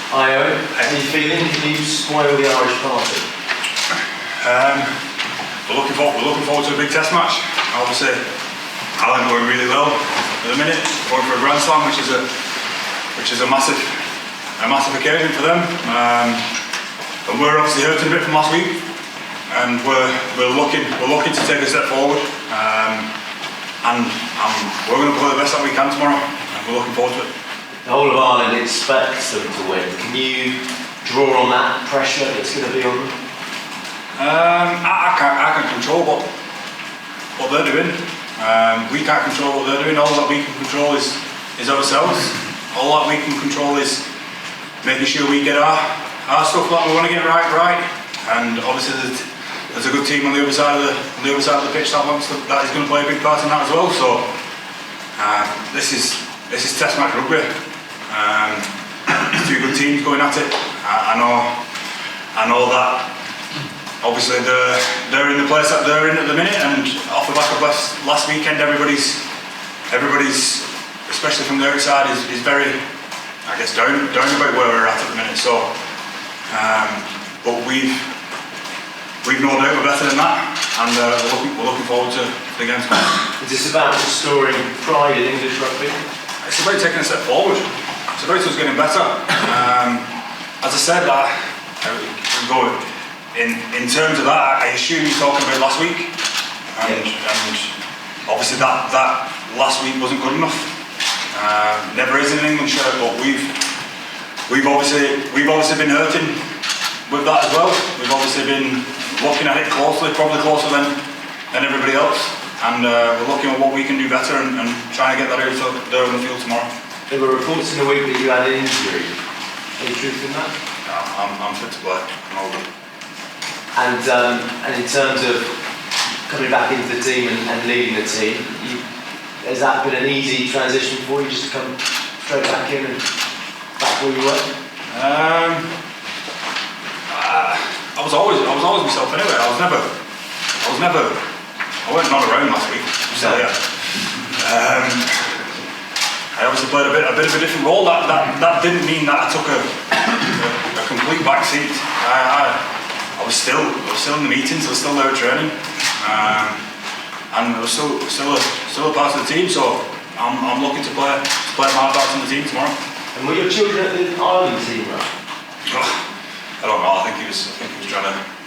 Hi Owen, how are you feeling? Can you spoil the Irish party? We're looking forward to a big test match. Obviously, Ireland going really well at the minute, going for a Grand Slam, which is a massive occasion for them. And we're obviously hurting a bit from last week, and we're looking to take a step forward. And we're going to play the best that we can tomorrow, and we're looking forward to it. The whole of Ireland expects them to win. Can you draw on that pressure that's going to be on them? I can't control what they're doing. We can't control what they're doing. All that we can control is ourselves. All that we can control is making sure we get our stuff that we want to get right. And obviously there's a good team on the other side of the pitch that is going to play a big part in that as well. So this is test match rugby. Two good teams going at it. I know that obviously they're in the place that they're in at the minute, and off the back of last weekend, everybody's especially from their side is very, I guess, down about where we're at the minute. So but we've no doubt we're better than that, and we're looking forward to the game tomorrow. Is this about restoring pride in English rugby? It's about taking a step forward. It's about us getting better. As I said, in terms of that, I assume you're talking about last week, and obviously that last week wasn't good enough. Never is in an England shirt, but we've obviously been hurting with that as well. We've obviously been looking at it closely, probably closer than everybody else, and we're looking at what we can do better and trying to get that out there on the field tomorrow. There were reports in the week that you had an injury. Any truth in that? I'm fit to play. I'm all good. And in terms of coming back into the team and leading the team, has that been an easy transition for you, just to come straight back in and back where you were? I was always myself anyway. I went not around last week. So yeah. I obviously played a bit of a different role. That didn't mean that I took a complete back seat. I was still in the meetings. I was still there at training, and I was still a part of the team. So I'm looking to play my part in the team tomorrow. And were your children at the Ireland team, right? I don't know. I think he was trying to.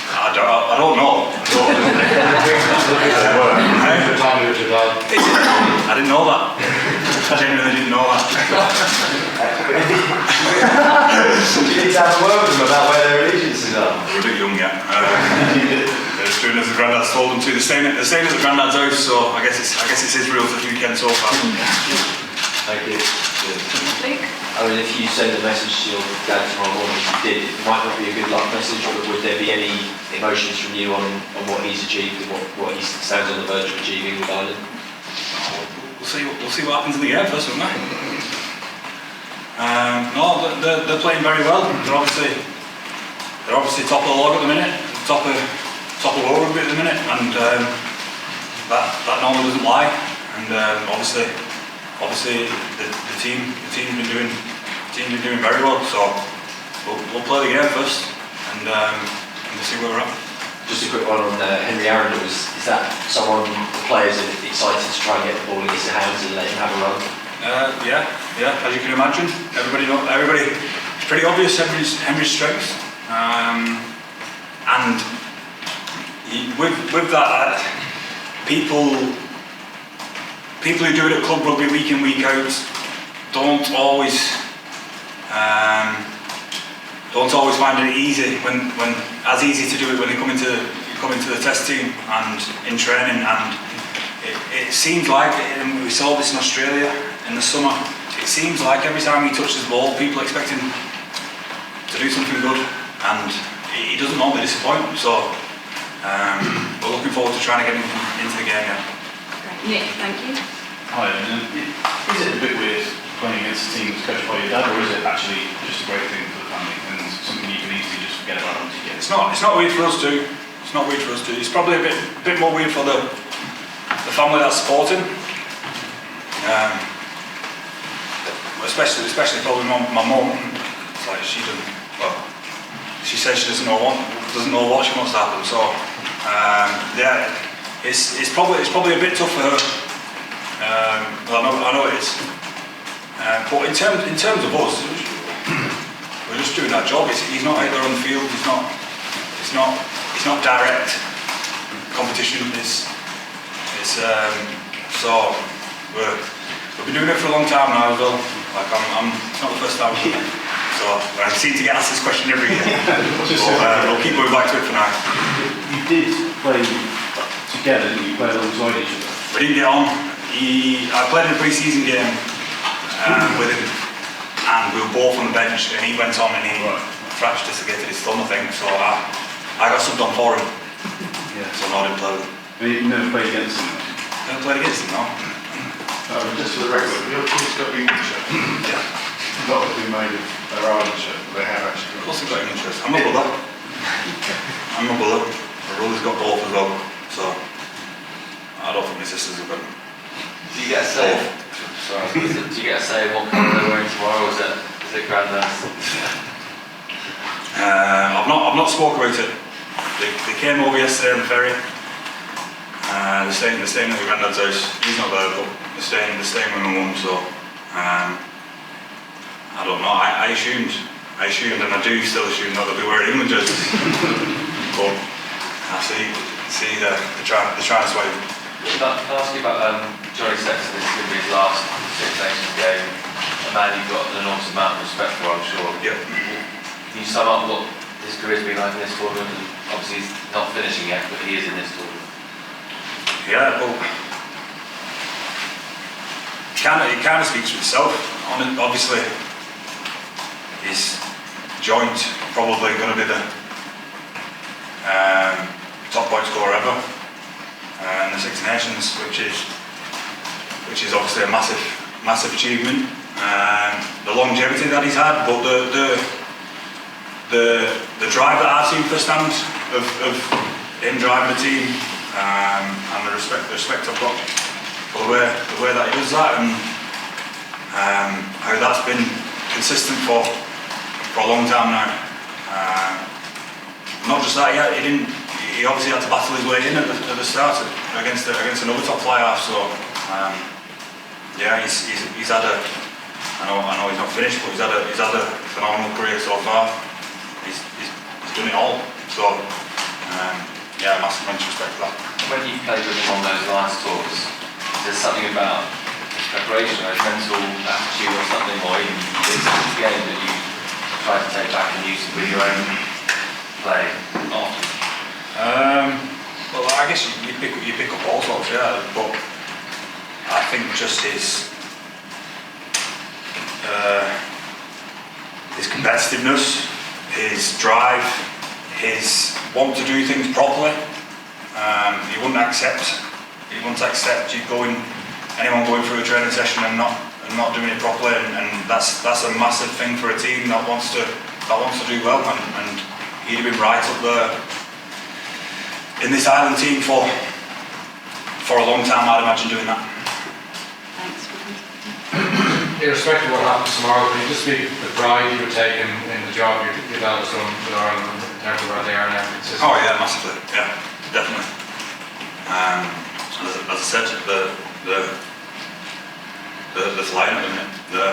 I don't know. I didn't know that. I genuinely didn't know that. You need to have a word with them about where their allegiances are. We're a bit young yet. They're doing as the granddad's told them to. They're staying at the granddad's house, so I guess it's Israel for the weekend so far. Thank you. I mean, if you send a message to your dad tomorrow morning, if you did, it might not be a good luck message, but would there be any emotions from you on what he's achieved and what he stands on the verge of achieving with Ireland? We'll see what happens in the game first, won't we? No, they're playing very well. They're obviously top of the log at the minute, top of world rugby at the minute, and that normally doesn't lie. And obviously the team's been doing very well. So we'll play the game first and see where we're at. Just a quick one on Henry Aaron. Is that someone the players are excited to try and get the ball in his hands and let him have a run? Yeah. As you can imagine, everybody. It's pretty obvious Henry's strengths, and with that, people who do it at club rugby week in week out don't always find it easy when as easy to do it when they come into the test team and in training. And it seems like, and we saw this in Australia in the summer, it seems like every time he touches the ball, people expect him to do something good, and he doesn't normally disappoint. So we're looking forward to trying to get him into the game. Nick, thank you. Hi, is it a bit weird playing against a team that's coached by your dad, or is it actually just a great thing for the family and something you can easily just forget about once you get it? It's not weird for us too. It's probably a bit more weird for the family that's supporting. Especially probably my mum. it's like she doesn't. Well, she says she doesn't know what she wants to happen. So yeah, it's probably a bit tough for her. Well, I know it is. But in terms of us, we're just doing our job. He's not out there on the field. It's not direct competition. So we've been doing it for a long time now as well. Like it's not the first time we've done it. So I seem to get asked this question every year. We'll keep going back to it for now. You did play together, didn't you? Play alongside each other. We didn't get on. I played in a pre-season game with him, and we were both on the bench, and he went on and he fractured dislocated his thumb, I think. So I got subbed on for him. Yeah. So no, I didn't play with him. And you never played against him? Never played against him, no. Just for the record, your team's got the England shirt. Yeah. A lot have been made of their Ireland shirt, but they have actually Of got. course I've got an interest. I'm a brother. My brother's got both as well. So I don't think my sisters have got them. Do you get a say? Sorry, do you get a say in what colour they're wearing tomorrow, or is it Grandad's? I've not spoke about it. They came over yesterday on the ferry. They're staying at my granddad's house. He's not there, but they're staying with my mum. So I don't know. I assumed, and I do still assume that they'll be wearing England jerseys. But I see they're trying to sway them. Can I ask you about Johnny Sexton? This is going to be his last Six Nations game. A man you've got an enormous amount of respect for, I'm sure. Yep. Can you sum up what his career's been like in this tournament? And obviously he's not finishing yet, but he is in this tournament. Yeah, well, it kind of speaks for itself. Obviously, his joint probably going to be the top point scorer ever in the Six Nations, which is obviously a massive achievement. The longevity that he's had, but the drive that I've seen firsthand of him driving the team, and the respect I've got for the way that he does that, and how that's been consistent for a long time now. Not just that, he obviously had to battle his way in at the start against another top fly half. So yeah, he's had a. I know he's not finished, but he's had a phenomenal career so far. He's done it all. So yeah, massive respect for that. When you played with him on those last tours, is there something about his preparation or his mental attitude or something, or even his game that you try to take back and use with your own play after? Well, I guess you pick up all sorts, yeah, but I think just his competitiveness, his drive, his want to do things properly. He wouldn't accept anyone going through a training session and not doing it properly, and that's a massive thing for a team that wants to do well, and he'd have been right up there in this Ireland team for a long time, I'd imagine, doing that. Thanks. Irrespective of what happens tomorrow, can you just speak the pride you were taking in the job your dad has done with Ireland in terms of where they are now? Oh yeah, massively. Yeah, definitely. As I said, they're flying at the minute. They're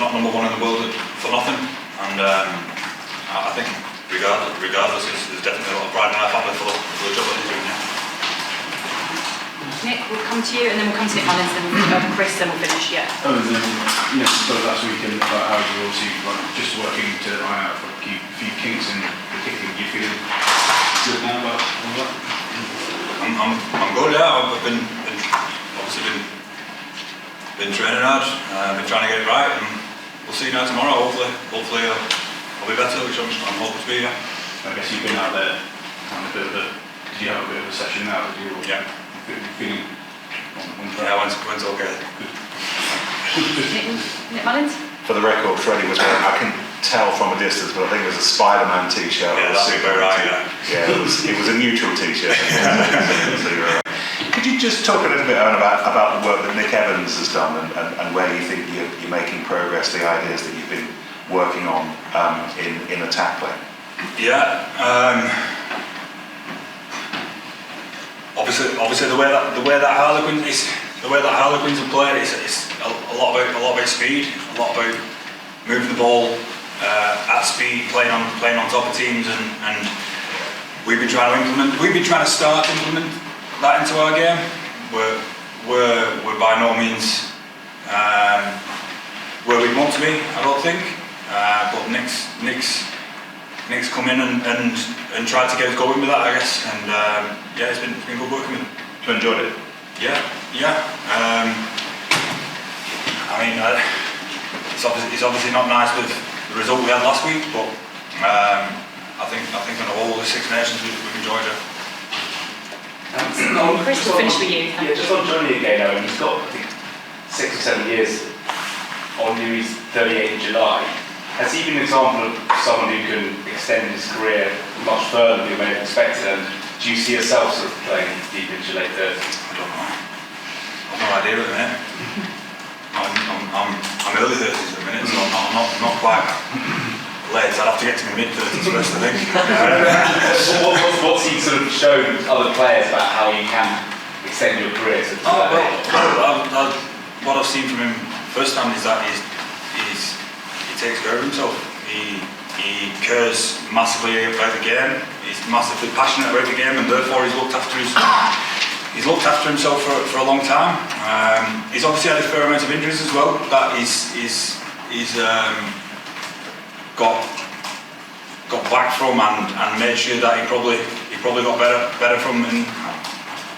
not number one in the world for nothing, and I think regardless, there's definitely a lot of pride in our family for the job that they're doing. Yeah. Nick, we'll come to you, and then we'll come to Nick Mullins, then we'll Chris, then we'll finish. Yeah. Oh, and then, you spoke last weekend about how you're obviously just working to iron out a few kinks in the kicking. Do you feel good now about all that? I'm good, yeah. I've been training hard, been trying to get it right, and we'll see now tomorrow. Hopefully I'll be better, which I'm hoping to be. Yeah. I guess you've been out there having a bit of a. Did you have a bit of a session now? Did you? Yeah. Feeling on track? Yeah, went okay. Nick Mullins? For the record, Freddie was wearing, I can tell from a distance, but I think it was a Spider-Man t-shirt. Yeah, that's super right, yeah. Yeah, it was a neutral t-shirt. So you're right. Could you just talk a little bit, Owen, about the work that Nick Evans has done and where you think you're making progress, the ideas that you've been working on in attack play? Yeah. Obviously, the way that Harlequins have played, it's a lot about speed, a lot about moving the ball at speed, playing on top of teams, and we've been trying to start to implement that into our game. We're by no means where we want to be, I don't think. But Nick's come in and tried to get us going with that, I guess. And yeah, it's been good working with him. You enjoyed it? Yeah. I mean, it's obviously not nice with the result we had last week, but I think on the whole, the Six Nations we've enjoyed it. Chris, we'll finish with you. Yeah, just on Johnny again, Owen, he's got, I think, 6 or 7 years on you, he's 38 in July. Has he been an example of someone who can extend his career much further than you may have expected? And do you see yourself sort of playing deep into your late 30s? I don't know. I've no idea at the minute. I'm early 30s at the minute, so I'm not quite late. I'd have to get to my mid-30s first, I think. What's he sort of shown other players about how you can extend your career to that age? What I've seen from him firsthand is that he takes care of himself. He cares massively about the game. He's massively passionate about the game, and therefore he's looked after himself for a long time. He's obviously had a fair amount of injuries as well that he's got back from and made sure that he probably got better from. And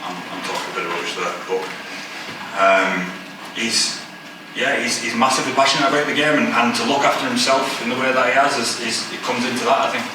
I'm talking a bit of rubbish there, but he's massively passionate about the game, and to look after himself in the way that he has, it comes into that, I think.